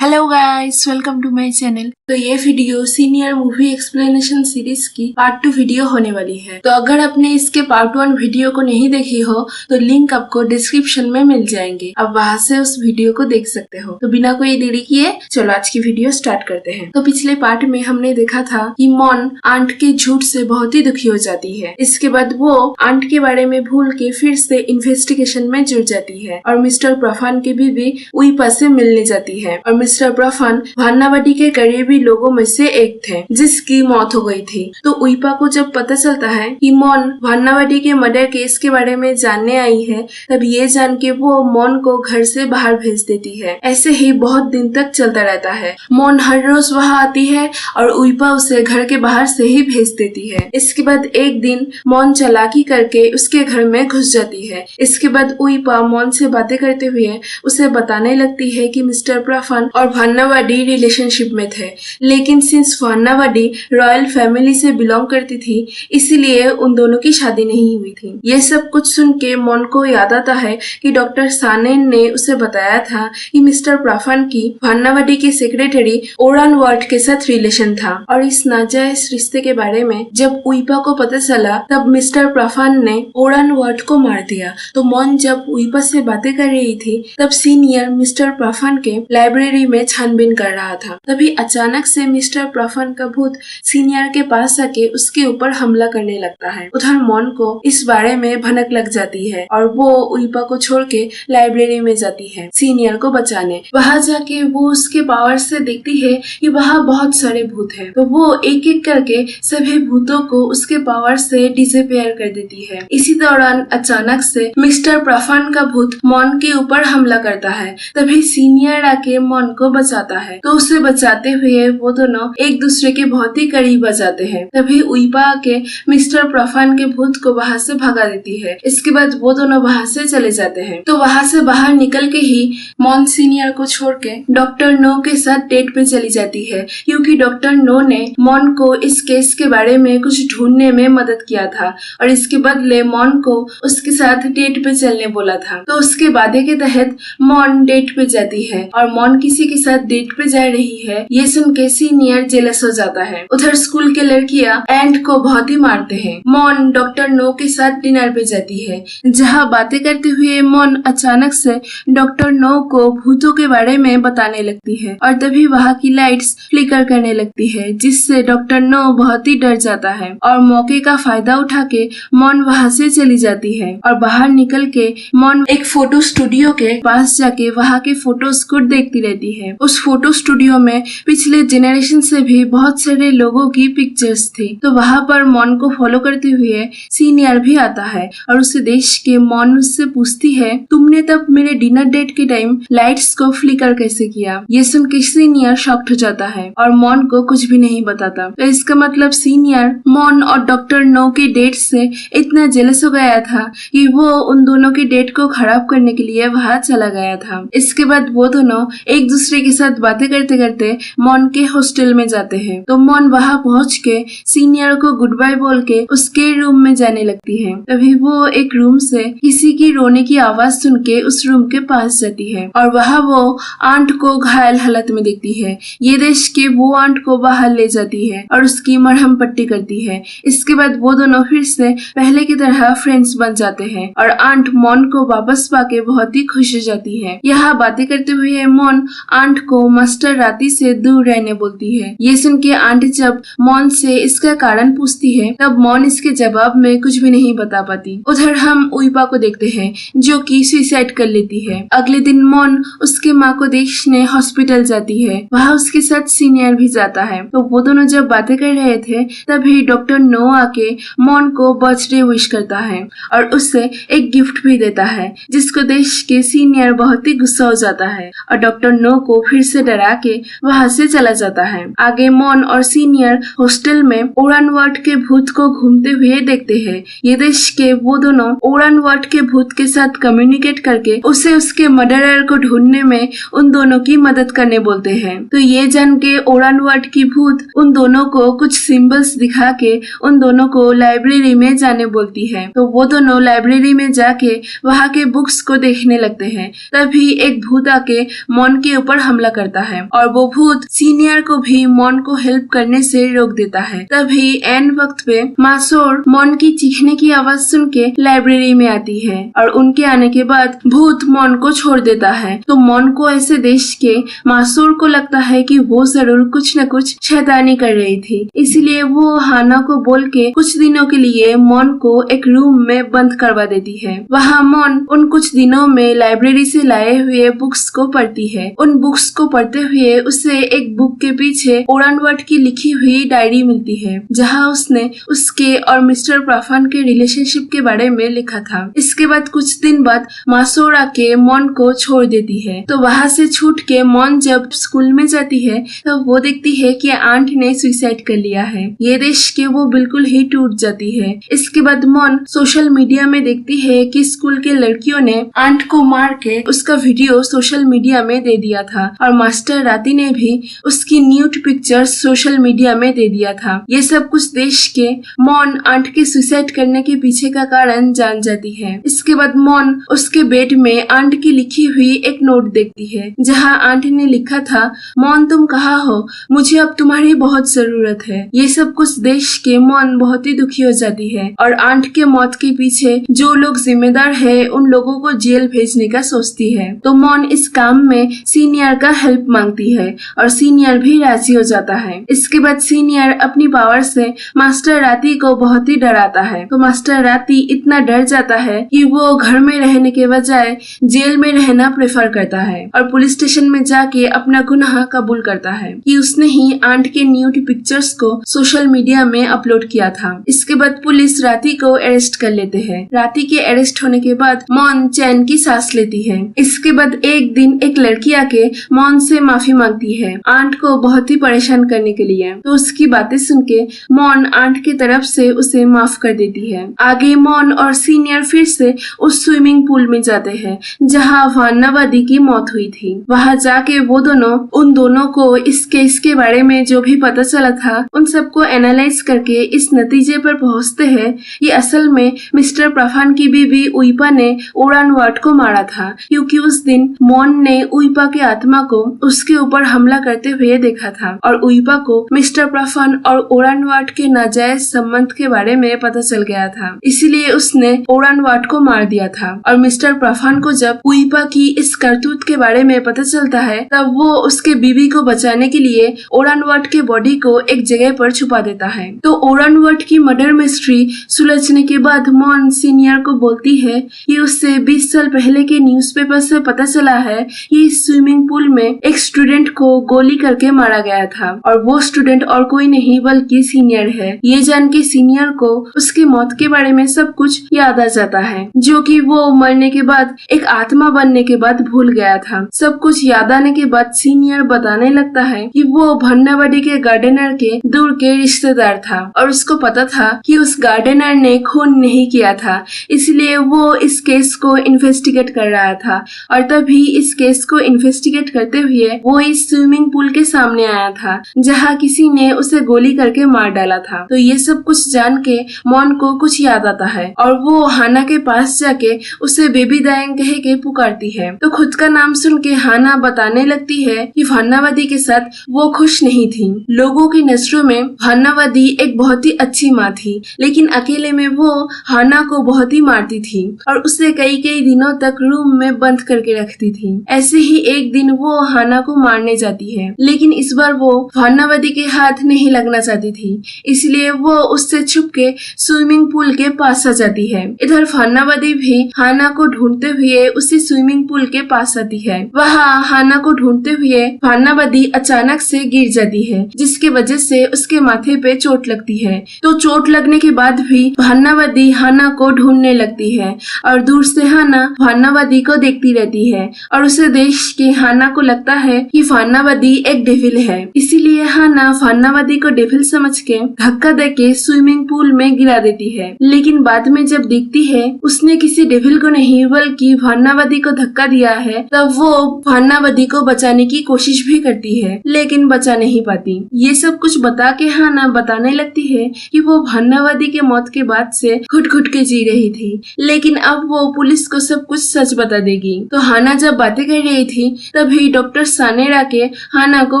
Hello guys, welcome to my channel. तो ये video senior movie explanation series की part 2 video होने वाली है। तो अगर आपने इसके पार्ट 1 वीडियो को नहीं देखी हो तो लिंक आपको डिस्क्रिप्शन में मिल जाएंगे, आप वहां से उस वीडियो को देख सकते हो। तो बिना कोई देरी किए चलो आज की वीडियो स्टार्ट करते हैं। तो पिछले पार्ट में हमने देखा था कि मॉन आंट के झूठ से बहुत ही दुखी हो जाती है। इसके बाद वो आंट के बारे में भूल के फिर से इन्वेस्टिगेशन में जुट जाती है और मिस्टर प्रफान की बीवी उइपा से मिलने जाती है। और मिस्टर प्रफान भान्नावाडी के करीबी लोगों में से एक थे जिसकी मौत हो गई थी। तो उइपा को जब पता चलता है कि मॉन भान्नावाडी के मर्डर केस के बारे में जानने आई है, तब ये जान के वो मॉन को घर से बाहर भेज देती है। ऐसे ही बहुत दिन तक चलता रहता है। मॉन हर रोज वहाँ आती है और उइपा उसे घर के बाहर से ही भेज देती है। इसके बाद एक दिन मॉन चालाकी करके उसके घर में घुस जाती है। इसके बाद उइपा मॉन से बातें करते हुए उसे बताने लगती है कि मिस्टर प्रफान और भान्नावाडी रिलेशनशिप में थे, लेकिन सिंस भान्नावाडी रॉयल फैमिली से बिलोंग करती थी इसीलिए उन दोनों की शादी नहीं हुई थी। ये सब कुछ सुन के मॉन को याद आता है कि डॉक्टर सानेन ने उसे बताया था कि मिस्टर प्रफान की भान्नावाडी के सेक्रेटरी ओरान वर्ट के साथ रिलेशन था। और इस नाजायज रिश्ते के बारे में जब उइपा को पता चला तब मिस्टर प्रफान ने ओरान वर्ट को मार दिया। तो मॉन जब उइपा से बातें कर रही थी तब सीनियर मिस्टर प्रफान के लाइब्रेरी में छानबीन कर रहा था। तभी अचानक से मिस्टर प्रफान का भूत सीनियर के पास आके उसके ऊपर हमला करने लगता है। उधर मॉन को इस बारे में भनक लग जाती है और वो उइपा को छोड़ के लाइब्रेरी में जाती है सीनियर को बचाने। वहाँ जाके वो उसके पावर से देखती है कि वहाँ बहुत सारे भूत हैं। तो वो एक एक करके सभी भूतों को उसके पावर से डिसअपियर कर देती है। इसी दौरान अचानक से मिस्टर प्रफान का भूत मॉन के ऊपर हमला करता है। तभी सीनियर आके मॉन को बचाता है। तो उसे बचाते हुए वो दोनों एक दूसरे के बहुत ही करीब आ जाते हैं। तभी उइपा आके मिस्टर प्रफान के भूत को वहाँ से भगा देती है। इसके बाद वो दोनों वहाँ से चले जाते हैं। तो वहाँ से बाहर निकल के ही मॉन सीनियर को छोड़ के डॉक्टर नो के साथ डेट पे चली जाती है, क्योंकि डॉक्टर नो ने मॉन को इस केस के बारे में कुछ ढूंढने में मदद किया था और इसके बदले मॉन को उसके साथ डेट पे चलने बोला था। तो उसके वादे के तहत मॉन डेट पे जाती है और मॉन किसी के साथ डेट पे जा रही है ये सुन के सीनियर जेलस हो जाता है। उधर स्कूल के लड़कियां एंड को बहुत ही मारते हैं। मॉन डॉक्टर नो के साथ डिनर पे जाती है, जहाँ बातें करते हुए मॉन अचानक से डॉक्टर नो को भूतों के बारे में बताने लगती है और तभी वहाँ की लाइट्स फ्लिकर करने लगती है, जिससे डॉक्टर नो बहुत ही डर जाता है और मौके का फायदा उठा के मॉन वहाँ से चली जाती है। और बाहर निकल के मॉन एक फोटो स्टूडियो के पास जाके वहाँ के फोटोज को देखती रहती है। उस फोटो स्टूडियो में पिछले जेनरेशन से भी बहुत सारे लोगों की पिक्चर्स थी। तो वहाँ पर मॉन को फॉलो करते हुए सीनियर भी आता है और उसे देख के मॉन उससे पूछती है, तुमने तब मेरे डिनर डेट के टाइम लाइट्स को फ्लिकर कैसे किया? ये सुन के सीनियर शॉक्ड हो जाता है और मॉन को कुछ भी नहीं बताता। तो इसका मतलब सीनियर मॉन और डॉक्टर नो के डेट से इतना जेलस हो गया था कि वो उन दोनों के डेट को खराब करने के लिए वहाँ चला गया था। इसके बाद वो दोनों एक दूसरे के साथ बातें करते करते मॉन के हॉस्टल में जाते हैं। तो मॉन वहाँ पहुँच के सीनियर को गुड बाय बोल के उसके रूम में जाने लगती है। तभी वो एक रूम से किसी की रोने की आवाज सुन के उस रूम के पास जाती है और वहाँ वो आंट को घायल हालत में देखती है। ये देख के वो आंट को बाहर ले जाती है और उसकी मरहम पट्टी करती है। इसके बाद वो दोनों फिर से पहले की तरह फ्रेंड्स बन जाते हैं और आंट मॉन को वापस पाके बहुत ही खुश हो जाती है। यहाँ बातें करते हुए मॉन आंट को मास्टर राती से दूर रहने बोलती है। ये सुन के आंट जब मॉन से इसका कारण पूछती है तब मॉन इसके जवाब में कुछ भी नहीं बता पाती। उधर हम उइपा को देखते हैं जो कि सुसाइड कर लेती है। अगले दिन मॉन उसके माँ को देखने हॉस्पिटल जाती है। वहाँ उसके साथ सीनियर भी जाता है। तो वो दोनों जब बातें कर रहे थे तभी डॉक्टर नो आके मॉन को बर्थडे विश करता है और उससे एक गिफ्ट भी देता है, जिसको देख के सीनियर बहुत ही गुस्सा हो जाता है और डॉक्टर नो को फिर से डरा के वहाँ से चला जाता है। आगे मॉन और सीनियर हॉस्टल में ओरान वर्ट के भूत को घूमते हुए देखते हैं। ये देख के वो दोनों ओरान वर्ट के भूत के साथ कम्युनिकेट करके उसे उसके मर्डरर को ढूंढने में उन दोनों की मदद करने बोलते हैं। तो ये जान के ओरान वर्ट की भूत उन दोनों को कुछ सिंबल्स दिखा के उन दोनों को लाइब्रेरी में जाने बोलती है। तो वो दोनों लाइब्रेरी में जाके वहाँ के बुक्स को देखने लगते हैं। तभी एक भूत आके मॉन के ऊपर ऊपर हमला करता है और वो भूत सीनियर को भी मॉन को हेल्प करने से रोक देता है। तभी एन वक्त पे मासोर मॉन की चीखने की आवाज सुन के लाइब्रेरी में आती है और उनके आने के बाद भूत मॉन को छोड़ देता है। तो मॉन को ऐसे देख के मासोर को लगता है कि वो जरूर कुछ न कुछ शैतानी कर रही थी, इसलिए वो हाना को बोल के कुछ दिनों के लिए मॉन को एक रूम में बंद करवा देती है। वहाँ मॉन उन कुछ दिनों में लाइब्रेरी से लाए हुए बुक्स को पढ़ती है। उन बुक्स को पढ़ते हुए उसे एक बुक के पीछे ओरानवर्ट की लिखी हुई डायरी मिलती है, जहाँ उसने उसके और मिस्टर प्रफान के रिलेशनशिप के बारे में लिखा था। इसके बाद कुछ दिन बाद मासोर आके मॉन को छोड़ देती है। तो वहाँ से छूट के मॉन जब स्कूल में जाती है तो वो देखती है कि आंट ने सुसाइड कर लिया है। ये देख के वो बिल्कुल ही टूट जाती है। इसके बाद मॉन सोशल मीडिया में देखती है कि स्कूल के लड़कियों ने आंट को मार के उसका वीडियो सोशल मीडिया में दे दिया था और मास्टर राती ने भी उसकी न्यूड पिक्चर्स सोशल मीडिया में दे दिया था। ये सब कुछ देख के मॉन आंट के सुसाइड करने के पीछे का कारण जान जाती है। इसके बाद मॉन उसके बेड में आंट की लिखी हुई एक नोट देखती है, जहाँ आंट ने लिखा था, मॉन तुम कहाँ हो, मुझे अब तुम्हारी बहुत जरूरत है। ये सब कुछ देख के मॉन बहुत ही दुखी हो जाती है और आंट के मौत के पीछे जो लोग जिम्मेदार है उन लोगों को जेल भेजने का सोचती है। तो मॉन इस काम में सीनियर का हेल्प मांगती है और सीनियर भी राजी हो जाता है। इसके बाद सीनियर अपनी पावर से मास्टर राती को बहुत ही डराता है। तो मास्टर राती इतना डर जाता है कि वो घर में रहने के बजाय जेल में रहना प्रेफर करता है और पुलिस स्टेशन में जाके अपना गुनाह कबूल करता है कि उसने ही आंट के न्यूड पिक्चर्स को सोशल मीडिया में अपलोड किया था। इसके बाद पुलिस राती को अरेस्ट कर लेते हैं। राती के अरेस्ट होने के बाद मॉन चैन की सांस लेती है। इसके बाद एक दिन एक लड़की आके मॉन से माफी मांगती है आंट को बहुत ही परेशान करने के लिए। तो उसकी बातें सुन के मॉन आंट की तरफ से उसे माफ कर देती है। आगे मॉन और सीनियर फिर से उस स्विमिंग पूल में जाते हैं जहाँ वान्नावादी की मौत हुई थी। वहाँ जाके वो दोनों उन दोनों को इस केस के बारे में जो भी पता चला था उन सबको एनालाइज करके इस नतीजे पर पहुँचते हैं कि असल में मिस्टर प्रफान की बीवी उइपा ने ओरानवर्ट को मारा था, क्योंकि उस दिन मॉन ने उइपा के आत्मा को उसके ऊपर हमला करते हुए देखा था और उइपा को मिस्टर प्रफान और ओरानवर्ट के नाजायज संबंध के बारे में पता चल गया था, इसीलिए उसने ओरानवर्ट को मार दिया था। और मिस्टर प्रफान को जब उइपा की इस करतूत के बारे में पता चलता है तब वो उसके बीवी को बचाने के लिए ओरानवर्ट के बॉडी को एक जगह पर छुपा देता है। तो ओरानवर्ट की मर्डर मिस्ट्री सुलझने के बाद मॉन सीनियर को बोलती है कि उससे 20 साल पहले के न्यूज़पेपर से पता चला है कि इस स्विमिंग पूल में एक स्टूडेंट को गोली करके मारा गया था और वो स्टूडेंट और कोई नहीं बल्कि सीनियर है। ये जान के सीनियर को उसकी मौत के बारे में सब कुछ याद आ जाता है, जो कि वो मरने के बाद एक आत्मा बनने के बाद भूल गया था। सब कुछ याद आने के बाद सीनियर बताने लगता है कि वो भन्नावाडी के गार्डनर के दूर के रिश्तेदार था और उसको पता था कि उस गार्डनर ने खून नहीं किया था, इसलिए वो इस केस को इन्वेस्टिगेट कर रहा था और तभी इस केस को इन्वेस्टिगेट करते हुए वो इस स्विमिंग पूल के सामने आया था जहाँ किसी ने उसे गोली करके मार डाला था। तो ये सब कुछ जान के मॉन को कुछ याद आता है और वो हाना के पास जाके उसे बेबी दायंग कह के पुकारती है। तो खुद का नाम सुन के हाना बताने लगती है कि भन्नावादी के साथ वो खुश नहीं थी। लोगों की नजरों में भन्नावादी एक बहुत ही अच्छी माँ थी, लेकिन अकेले में वो हाना को बहुत ही मारती थी और उसे कई दिनों तक रूम में बंद करके रखती थी। ऐसे ही एक दिन वो हाना को मारने जाती है, लेकिन इस बार वो भन्नावादी के हाथ नहीं लगना चाहती थी, इसलिए वो उससे छुप के स्विमिंग पूल के पास आ जाती है। इधर भन्नावादी भी हाना को ढूंढते हुए उसी स्विमिंग पूल के पास आती है। वहाँ हाना को ढूंढते हुए भन्नावादी अचानक से गिर जाती है, जिसके वजह से उसके माथे पे चोट लगती है। तो चोट लगने के बाद भी भन्नावादी हाना को ढूंढने लगती है और दूर से हाना भन्नावादी को देखती रहती है और उसे देख के हाना को लगता है कि भन्नावादी एक डेविल है, इसीलिए हाना भन्नावादी को डेविल समझ के धक्का देके स्विमिंग पूल में गिरा देती है। लेकिन बाद में जब देखती है उसने किसी डेविल को नहीं बल्कि भन्नावादी को धक्का दिया है, तब वो भन्नावादी को बचाने की कोशिश भी करती है, लेकिन बचा नहीं पाती। ये सब कुछ बता के हाना बताने लगती है कि वो भन्नावादी के मौत के बाद से घुट घुट के जी रही थी, लेकिन अब वो पुलिस को सब कुछ सच बता देगी। तो हाना जब बातें कर रही थी तभी डॉक्टर सानेर आके हाना को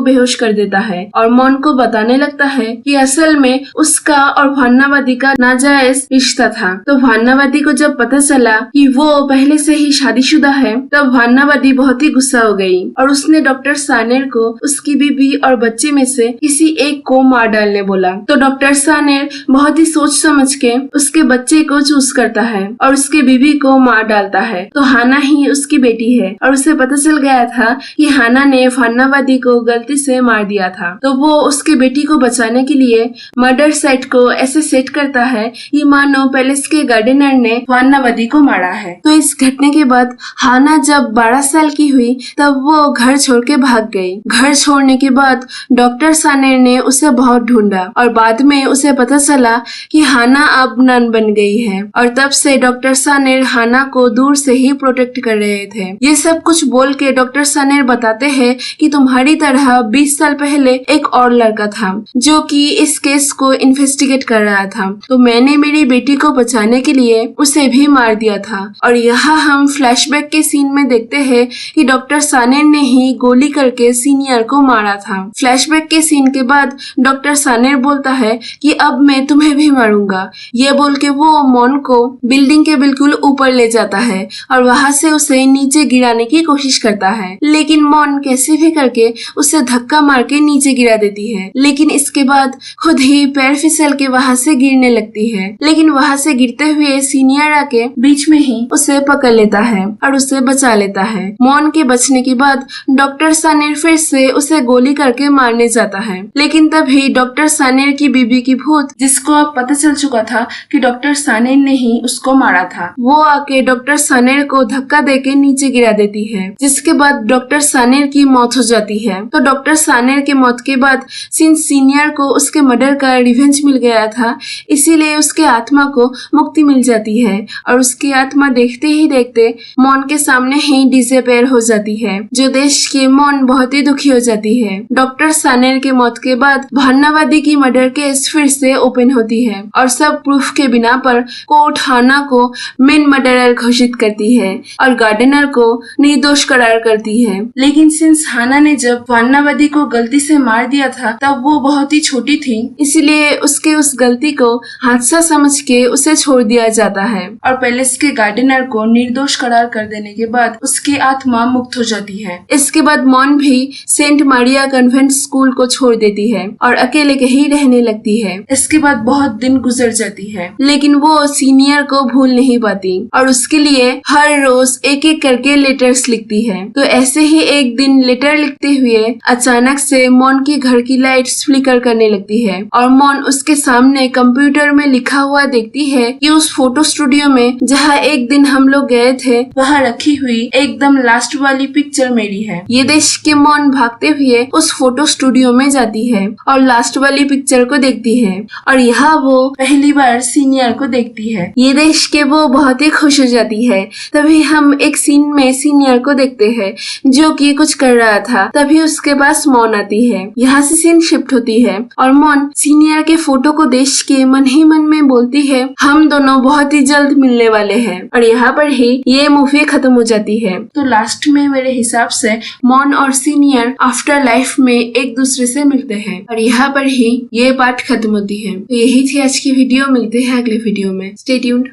बेहोश कर देता है और मॉन को बताने लगता है कि असल में उसका और भान्नावादी का नाजायज रिश्ता था। तो भान्नावादी को जब पता चला कि वो पहले से ही शादीशुदा है तब भान्नावादी बहुत ही गुस्सा हो गई और उसने डॉक्टर सानेर को उसकी बीबी और बच्चे में से किसी एक को मार डालने बोला। तो डॉक्टर सानेर बहुत ही सोच समझ के उसके बच्चे को चूज करता है और उसके बीबी को मार डालता है। तो हाना ही उसकी बेटी है और उसे पता चल गया था कि हाना ने भान्नावादी को गलती से मार दिया था। तो वो उसके बेटी को बचाने के लिए मर्डर साइट को ऐसे सेट करता है कि मानो पैलेस के गार्डनर ने भान्नावादी को मारा है। तो इस घटने के बाद हाना जब 12 साल की हुई तब वो घर छोड़ के भाग गई। घर छोड़ने के बाद डॉक्टर सानेर ने उसे बहुत ढूंढा और बाद में उसे पता चला कि हाना अब नन बन गई है और तब से डॉक्टर सानेर हाना को दूर से ही प्रोटेक्ट कर रहे थे। ये सब कुछ बोल के डॉक्टर सानेर बताते हैं कि तुम्हारी तरह 20 साल पहले एक और लड़का था जो कि इस केस को इन्वेस्टिगेट कर रहा था। तो मैंने मेरी बेटी को बचाने के लिए उसे भी मार दिया था। और यहाँ हम फ्लैशबैक के सीन में देखते हैं कि डॉक्टर सानेर ने ही गोली करके सीनियर को मारा था। फ्लैशबैक के सीन के बाद डॉक्टर सानेर बोलता है कि अब मैं तुम्हें भी मारूंगा। ये बोल के वो मॉन को बिल्डिंग के बिल्कुल ऊपर ले जाता है और वहां से उसे नीचे गिराने की कोशिश करता है, लेकिन मॉन कैसे भी करके उसे धक्का मार के नीचे गिरा देती है। लेकिन इसके बाद खुद ही पैर फिसल के वहां से गिरने लगती है, लेकिन वहां से गिरते हुए सीनियर आके बीच में ही उसे पकड़ लेता है और उसे बचा लेता है। मॉन के बचने के बाद डॉक्टर सानेर फिर से उसे गोली करके मारने जाता है, लेकिन तभी डॉक्टर सानेर की बीबी की भूत, जिसको अब पता चल चुका था कि डॉक्टर सानेर ने ही उसको मारा था, वो आके डॉक्टर सानेर को धक्का देके नीचे गिरा देती है, जिसके बाद डॉक्टर सानेर की मौत हो जाती है। तो डॉक्टर सानेर के मौत के बाद सिंस सीनियर को उसके मर्डर का रिवेंज मिल गया था, इसीलिए उसके आत्मा को मुक्ति मिल जाती है और उसकी आत्मा देखते ही देखते मॉन के सामने ही डिसअपीयर हो जाती है, जो देश की मॉन बहुत ही दुखी हो जाती है। डॉक्टर सानेर के मौत के बाद भान्नावादी की मर्डर केस फिर से ओपन होती है और सब प्रूफ के बिना पर कोर्ट हाना को मेन मर्डरर घोषित करती है और गार्डनर को निर्दोष करार करती है। लेकिन सिंस हाना ने जब भान्नावादी को गलती से मार दिया था तब वो बहुत ही छोटी थी, इसलिए उसके उस गलती को हादसा समझ के उसे छोड़ दिया जाता है और पैलेस के गार्डनर को निर्दोष करार कर देने के बाद उसकी आत्मा मुक्त हो जाती है। इसके बाद मॉन भी सेंट मारिया कन्वेंट स्कूल को छोड़ देती है और अकेले कहीं रहने लगती है। इसके बाद बहुत दिन गुजर जाती है, लेकिन वो सीनियर को भूल नहीं पाती और उसके लिए हर रोज एक एक करके लेटर्स लिखती है। तो ऐसे ही एक दिन लेटर लिखते हुए अचानक से मॉन की घर की लाइट्स फ्लिकर करने लगती है और मॉन उसके सामने कंप्यूटर में लिखा हुआ देखती है कि उस फोटो स्टूडियो में जहाँ एक दिन हम लोग गए थे वहाँ रखी हुई एकदम लास्ट वाली पिक्चर मेरी है। ये देख के मॉन भागते हुए उस फोटो स्टूडियो में जाती है और लास्ट वाली पिक्चर को देखती है और यहाँ वो पहली बार सीनियर को देखती है। ये देख के वो बहुत ही खुश हो जाती है। तभी हम एक सीन में सीनियर को देखते हैं जो कि कुछ कर रहा था। तभी उसके पास मॉन आती है। यहाँ से सीन शिफ्ट होती है और मॉन सीनियर के फोटो को देख के मन ही मन में बोलती है हम दोनों बहुत ही जल्द मिलने वाले हैं और यहाँ पर ही ये मूवी खत्म हो जाती है। तो लास्ट में मेरे हिसाब से मॉन और सीनियर आफ्टर लाइफ में एक दूसरे से मिलते हैं और यहाँ पर ही ये पार्ट खत्म होती है। तो यही थी आज की वीडियो। मिलते हैं अगले वीडियो में। Stay tuned.